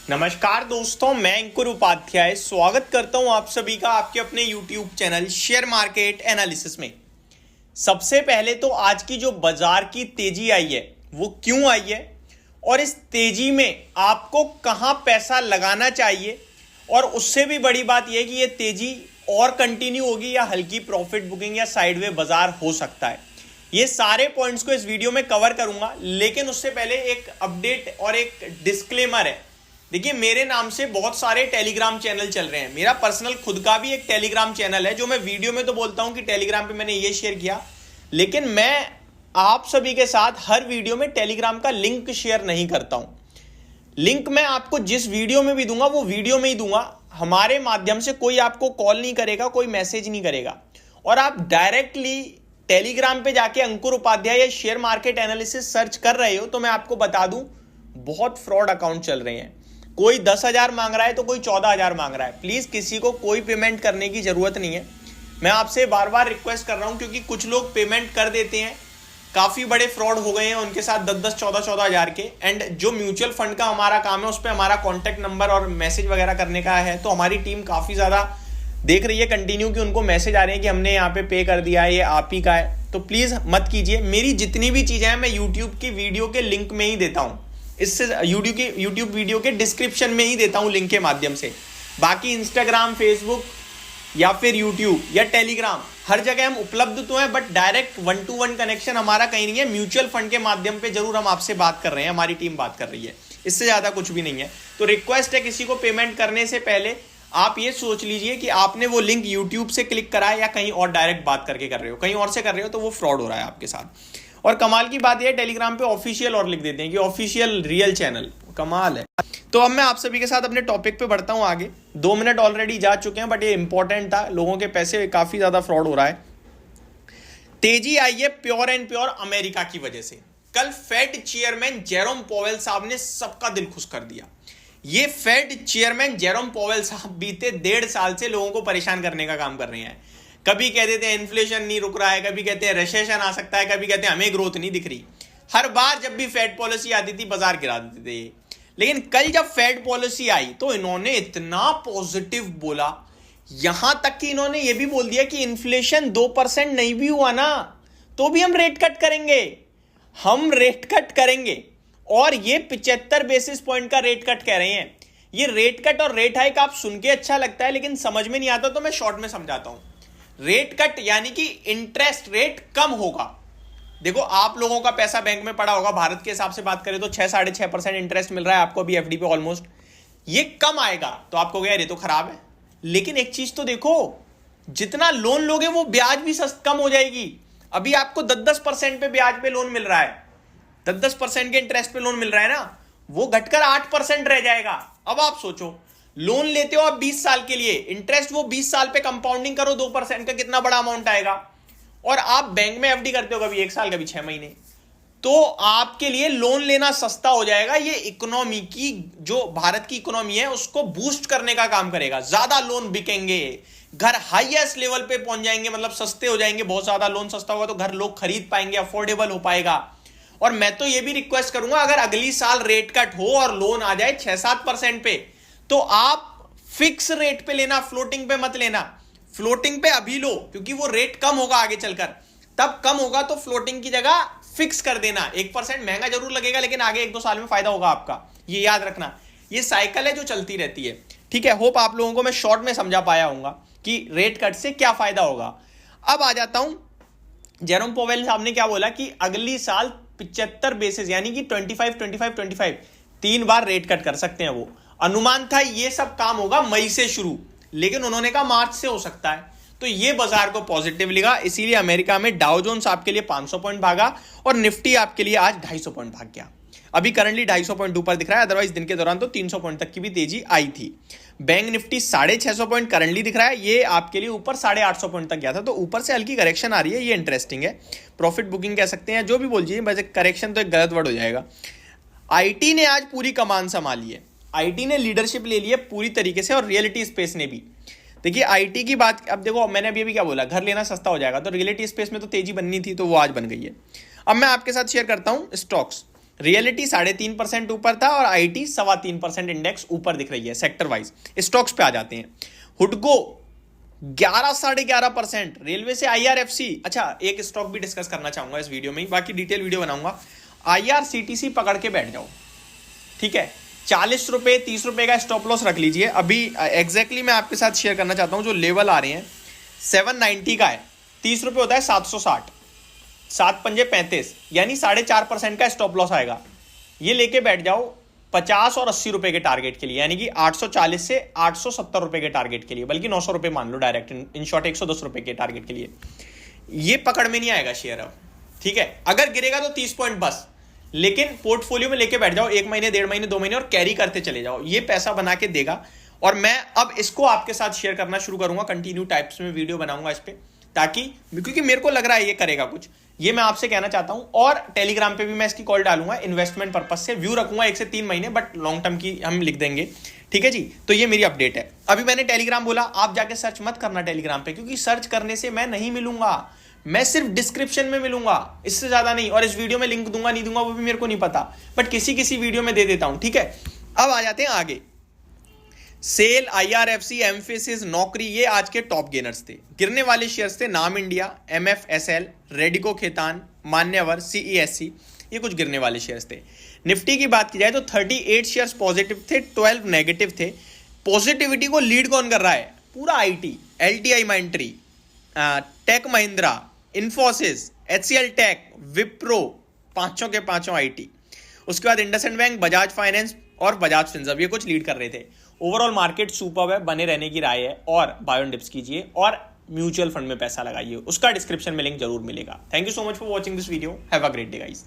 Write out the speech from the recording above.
नमस्कार दोस्तों, मैं अंकुर उपाध्याय स्वागत करता हूं आप सभी का आपके अपने YouTube channel share market analysis में। सबसे पहले तो आज की जो बाजार की तेजी आई है वो क्यों आई है और इस तेजी में आपको कहां पैसा लगाना चाहिए, और उससे भी बड़ी बात यह कि ये तेजी और कंटिन्यू होगी या हल्की प्रॉफिट बुकिंग या साइडवे बाजार हो सकता है। ये सारे पॉइंट्स को इस वीडियो में कवर करूंगा, लेकिन उससे पहले एक अपडेट और एक डिस्क्लेमर है। देखिए, मेरे नाम से बहुत सारे टेलीग्राम चैनल चल रहे हैं। मेरा पर्सनल खुद का भी एक टेलीग्राम चैनल है, जो मैं वीडियो में तो बोलता हूं कि टेलीग्राम पे मैंने ये शेयर किया, लेकिन मैं आप सभी के साथ हर वीडियो में टेलीग्राम का लिंक शेयर नहीं करता हूं। लिंक मैं आपको जिस वीडियो में भी दूंगा वो वीडियो में ही दूंगा। हमारे माध्यम से कोई आपको कॉल नहीं करेगा, कोई मैसेज नहीं करेगा, और आप डायरेक्टली टेलीग्राम पे जाके अंकुर उपाध्याय या शेयर मार्केट एनालिसिस सर्च कर रहे हो तो मैं आपको बता दूं, बहुत फ्रॉड अकाउंट चल रहे हैं। कोई 10,000 मांग रहा है तो कोई 14,000 मांग रहा है। प्लीज किसी को कोई पेमेंट करने की जरूरत नहीं है। मैं आपसे बार बार रिक्वेस्ट कर रहा हूं, क्योंकि कुछ लोग पेमेंट कर देते हैं। काफी बड़े फ्रॉड हो गए हैं उनके साथ 10-10, 14-14 हजार के। एंड जो म्यूचुअल फंड का हमारा काम है उस पर हमारा कॉन्टैक्ट नंबर और मैसेज वगैरह करने का है, तो हमारी टीम काफी ज्यादा देख रही है कंटिन्यू कि उनको मैसेज आ रहे हैं कि हमने यहाँ पे कर दिया है, ये आप ही का है। तो प्लीज मत कीजिए। मेरी जितनी भी चीजें हैं मैं यूट्यूब की वीडियो के लिंक में ही देता हूँ, इससे यूट्यूब वीडियो के डिस्क्रिप्शन में ही देता हूं लिंक के माध्यम से। बाकी इंस्टाग्राम, फेसबुक या फिर यूट्यूब या टेलीग्राम, हर जगह हम उपलब्ध तो हैं, बट डायरेक्ट 1-to-1 कनेक्शन हमारा कहीं नहीं है। म्यूचुअल फंड के माध्यम पे जरूर हम आपसे बात कर रहे हैं, हमारी टीम बात कर रही है, इससे ज्यादा कुछ भी नहीं है। तो रिक्वेस्ट है, किसी को पेमेंट करने से पहले आप ये सोच लीजिए कि आपने वो लिंक यूट्यूब से क्लिक करा है या कहीं और डायरेक्ट बात करके कर रहे हो। कहीं और से कर रहे हो तो वो फ्रॉड हो रहा है आपके साथ। और कमाल की बात यह, टेलीग्राम पे ऑफिशियल और लिख देते हैं कि ऑफिशियल रियल चैनल। कमाल है। तो अब मैं आप सभी के साथ अपने टॉपिक पे बढ़ता हूं आगे। 2 मिनट ऑलरेडी जा चुके हैं, बट ये इंपॉर्टेंट था। लोगों के पैसे काफी ज्यादा फ्रॉड हो रहा है। तेजी आई है प्योर एंड प्योर अमेरिका की वजह से। कल फेड चेयरमैन जेरोम पॉवेल साहब ने सबका दिल खुश कर दिया। ये फेड चेयरमैन जेरोम पॉवेल साहब बीते 1.5 साल से लोगों को परेशान करने का काम कर रहे हैं। कभी कह देते हैं इन्फ्लेशन नहीं रुक रहा है, कभी कहते हैं रिसेशन आ सकता है, कभी कहते हैं हमें ग्रोथ नहीं दिख रही। हर बार जब भी फेड पॉलिसी आती थी बाजार गिरा देते थे। लेकिन कल जब फेड पॉलिसी आई तो इन्होंने इतना पॉजिटिव बोला, यहां तक कि इन्होंने ये भी बोल दिया कि इन्फ्लेशन 2% नहीं भी हुआ ना तो भी हम रेट कट करेंगे। हम रेट कट करेंगे, और ये 75 बेसिस पॉइंट का रेट कट कह रहे हैं। ये रेट कट और रेट हाइक आप सुन के अच्छा लगता है, लेकिन समझ में नहीं आता, तो मैं शॉर्ट में समझाता हूं। रेट कट यानी कि इंटरेस्ट रेट कम होगा। देखो, आप लोगों का पैसा बैंक में पड़ा होगा, भारत के हिसाब से बात करें तो 6-6.5% इंटरेस्ट मिल रहा है आपको अभी एफडी पे ऑलमोस्ट। ये कम आएगा तो आपको कहें ये तो खराब है। लेकिन एक चीज तो देखो, जितना लोन लोगे वो ब्याज भी कम हो जाएगी। अभी आपको 10-10% पे ब्याज पे लोन मिल रहा है, 10-10% के इंटरेस्ट पे लोन मिल रहा है ना, वो घटकर 8% रह जाएगा। अब आप सोचो, लोन लेते हो आप 20 साल के लिए, इंटरेस्ट वो 20 साल पे कंपाउंडिंग करो 2% का, कितना बड़ा अमाउंट आएगा। और आप बैंक में एफडी करते हो कभी 1 साल कभी 6 महीने, तो आपके लिए लोन लेना सस्ता हो जाएगा। ये इकोनॉमी की, जो भारत की इकोनॉमी है उसको बूस्ट करने का काम करेगा। ज्यादा लोन बिकेंगे, घर हाईएस्ट लेवल पे पहुंच जाएंगे, मतलब सस्ते हो जाएंगे। बहुत ज्यादा लोन सस्ता होगा तो घर लोग खरीद पाएंगे, अफोर्डेबल हो पाएगा। और मैं तो ये भी रिक्वेस्ट करूंगा, अगर अगली साल रेट कट हो और लोन आ जाए 6-7% पे, तो आप फिक्स रेट पे लेना, फ्लोटिंग पे मत लेना। फ्लोटिंग पे अभी लो, क्योंकि वो रेट कम होगा आगे चलकर, तब कम होगा तो फ्लोटिंग की जगह फिक्स कर देना। 1% महंगा जरूर लगेगा, लेकिन आगे 1-2 साल में फायदा होगा आपका, ये याद रखना। ये साइकिल है जो चलती रहती है। ठीक है, होप आप लोगों को मैं शॉर्ट में समझा पाया हूंगा कि रेट कट से क्या फायदा होगा। अब आ जाता हूं, जेरोम पोवेल साहब ने क्या बोला कि अगली साल 75 बेसिस यानी कि 25 3 बार रेट कट कर सकते हैं। वो अनुमान था, ये सब काम होगा मई से शुरू, लेकिन उन्होंने कहा मार्च से हो सकता है। तो ये बाजार को पॉजिटिव लगा, इसीलिए अमेरिका में डाउ जोन्स आपके लिए 500 पॉइंट भागा और निफ्टी आपके लिए आज 250 पॉइंट भाग गया। अभी करंटली 250 पॉइंट ऊपर दिख रहा है, अदरवाइज दिन के दौरान तो 300 पॉइंट तक की भी तेजी आई थी। बैंक निफ्टी 650 पॉइंट करंटली दिख रहा है, ये आपके लिए ऊपर 850 पॉइंट तक गया था, तो ऊपर से हल्की करेक्शन आ रही है, ये इंटरेस्टिंग है। प्रॉफिट बुकिंग कह सकते हैं, जो भी बोल दीजिए, वैसे करेक्शन तो एक गलत वर्ड हो जाएगा। आईटी ने आज पूरी कमान संभाली है, आईटी ने लीडरशिप ले ली है पूरी तरीके से, और रियलिटी स्पेस ने भी। देखिए आईटी की बात, अब देखो मैंने अभी क्या बोला, घर लेना सस्ता हो जाएगा, तो रियलिटी स्पेस में तो तेजी बननी थी, तो वो आज बन गई है। अब मैं आपके साथ शेयर करता हूं स्टॉक्स। रियलिटी 3.5% ऊपर था और आईटी 3.25% इंडेक्स ऊपर दिख रही है सेक्टर वाइज। स्टॉक्स पे आ जाते हैं। हुडको 11-11.5%। रेलवे से आईआरएफसी, अच्छा एक स्टॉक भी डिस्कस करना चाहूंगा इस वीडियो में ही, बाकी डिटेल वीडियो बनाऊंगा। आईआरसीटीसी पकड़ के बैठ जाओ, ठीक है। 40 रुपए 30 रुपए का स्टॉप लॉस रख लीजिए। अभी एग्जैक्टली मैं आपके साथ शेयर करना चाहता हूं, जो लेवल आ रहे हैं 790 का है, 30 रुपए होता है 760, 7 पंजे 35, यानी 4.5% का स्टॉप लॉस आएगा। ये लेके बैठ जाओ 50 और 80 रुपए के टारगेट के लिए, यानी कि 840 से 870 रुपए के टारगेट के लिए, बल्कि 900 रुपए मान लो डायरेक्ट, इन शॉर्ट 110 रुपए के टारगेट के लिए। ये पकड़ में नहीं आएगा शेयर अब, ठीक है। अगर गिरेगा तो 30 पॉइंट बस, लेकिन पोर्टफोलियो में लेके बैठ जाओ 1 महीने 1.5 महीने 2 महीने और कैरी करते चले जाओ, ये पैसा बना के देगा। और मैं अब इसको आपके साथ शेयर करना शुरू करूंगा, कंटिन्यू टाइप्स में वीडियो बनाऊंगा इस पे, ताकि क्योंकि मेरे को लग रहा है ये करेगा कुछ, ये मैं आपसे कहना चाहता हूं। और टेलीग्राम पे भी मैं इसकी कॉल डालूंगा, इन्वेस्टमेंट पर्पस से व्यू रखूंगा 1 से 3 महीने, बट लॉन्ग टर्म की हम लिख देंगे, ठीक है जी। तो ये मेरी अपडेट है। अभी मैंने टेलीग्राम बोला, आप जाके सर्च मत करना टेलीग्राम पे, क्योंकि सर्च करने से मैं नहीं मिलूंगा, मैं सिर्फ डिस्क्रिप्शन में मिलूंगा, इससे ज्यादा नहीं। और इस वीडियो में लिंक दूंगा नहीं दूंगा वो भी मेरे को नहीं पता, बट किसी वीडियो में दे देता हूं, ठीक है। अब आ जाते हैं आगे। सेल, आईआरएफसी, एम्फेसिस, नौकरी, ये आज के टॉप गेनर्स थे। गिरने वाले शेयर्स थे नाम इंडिया, एमएफएसएल, रेडिको खेतान, मान्यवर, सीईएससी, ये कुछ गिरने वाले शेयर्स थे। निफ्टी की बात की जाए तो 38 शेयर्स पॉजिटिव थे, 12 नेगेटिव थे। पॉजिटिविटी को लीड कौन कर रहा है? पूरा आईटी, एलटीआई माइंट्री, टेक महिंद्रा, इन्फोसिस, एचसीएल टेक, विप्रो, पांचों के पांचों आईटी। उसके बाद इंडसइंड बैंक, बजाज फाइनेंस और बजाज फिनसर्व, ये कुछ लीड कर रहे थे। ओवरऑल मार्केट सुपर्ब है, बने रहने की राय है। और बाय ऑन डिप्स कीजिए और म्यूचुअल फंड में पैसा लगाइए, उसका डिस्क्रिप्शन में लिंक जरूर मिलेगा। Thank you so much for watching this video. Have a great day guys.